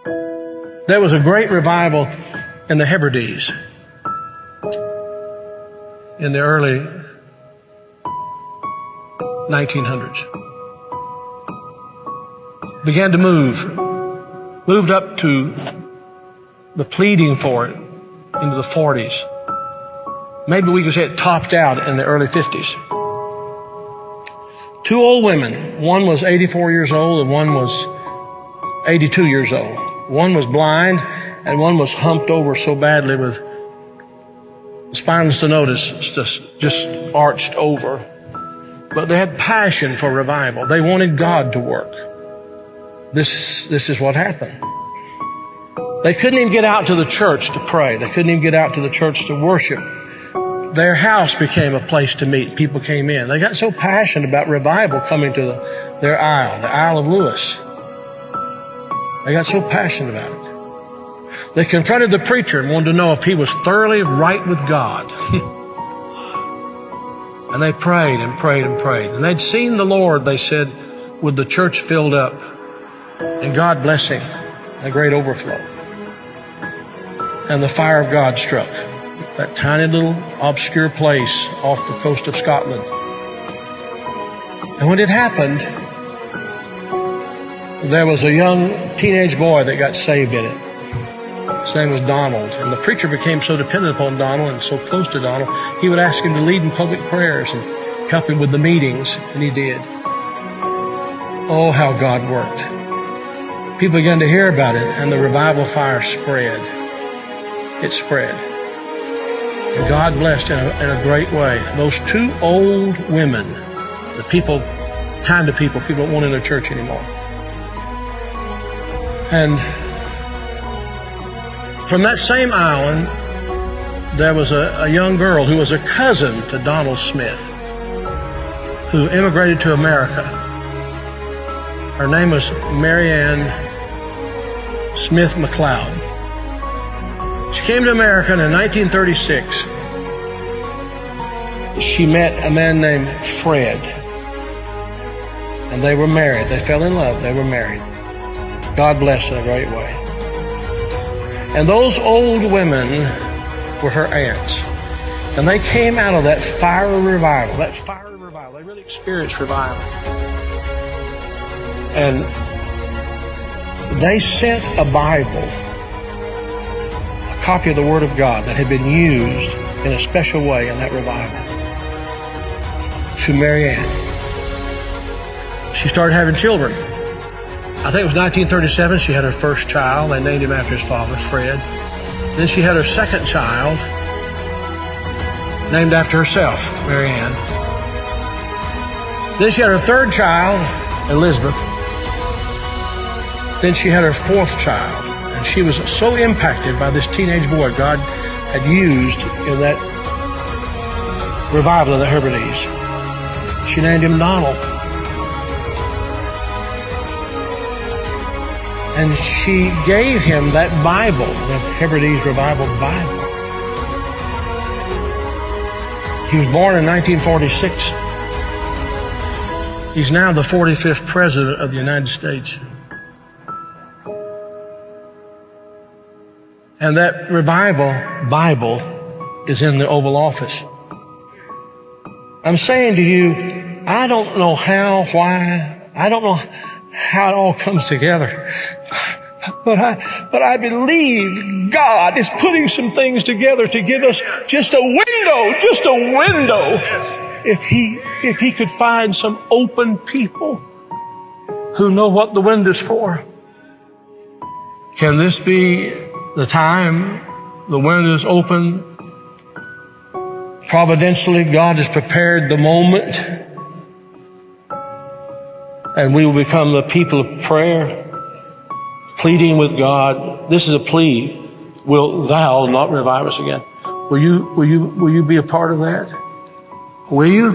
There was a great revival in the Hebrides in the early 1900s. Began to moved up to the pleading for it into the 40s. Maybe we could say it topped out in the early 50s. Two old women, one was 84 years old and one was 82 years old. One was blind and one was humped over so badly with spinal stenosis just arched over. But they had passion for revival. They wanted God to work. This is what happened. They couldn't even get out to the church to pray. They couldn't even get out to the church to worship. Their house became a place to meet. People came in. They got so passionate about revival coming to their isle, the Isle of Lewis. They got so passionate about it. They confronted the preacher and wanted to know if he was thoroughly right with God. And they prayed and prayed and prayed. And they'd seen the Lord, they said, with the church filled up and God blessing and a great overflow. And the fire of God struck that tiny little obscure place off the coast of Scotland. And when it happened, there was a young teenage boy that got saved in it. His name was Donald. And the preacher became so dependent upon Donald and so close to Donald, he would ask him to lead in public prayers and help him with the meetings, and he did. Oh, how God worked. People began to hear about it, and the revival fire spread. It spread. And God blessed in a great way. Those two old women, the kind of people don't want in their church anymore. And from that same island, there was a young girl who was a cousin to Donald Smith, who immigrated to America. Her name was Mary Ann Smith McLeod. She came to America in 1936. She met a man named Fred, and they were married. They fell in love. They were married. God blessed in a great way. And those old women were her aunts. And they came out of that fiery revival. They really experienced revival. And they sent a Bible, a copy of the Word of God that had been used in a special way in that revival, to Mary Ann. She started having children. I think it was 1937 she had her first child. They named him after his father, Fred. Then she had her second child, named after herself, Mary Ann. Then she had her third child, Elizabeth. Then she had her fourth child. And she was so impacted by this teenage boy God had used in that revival of the Hebrides. She named him Donald. And she gave him that Bible, the Hebrides Revival Bible. He was born in 1946. He's now the 45th President of the United States. And that Revival Bible is in the Oval Office. I'm saying to you, I don't know how, why, I don't know how it all comes together. But I believe God is putting some things together to give us just a window. If He could find some open people who know what the window's for. Can this be the time the window's open? Providentially, God has prepared the moment, and we will become the people of prayer, pleading with God. This is a plea. Will Thou not revive us again? Will you be a part of that? Will you?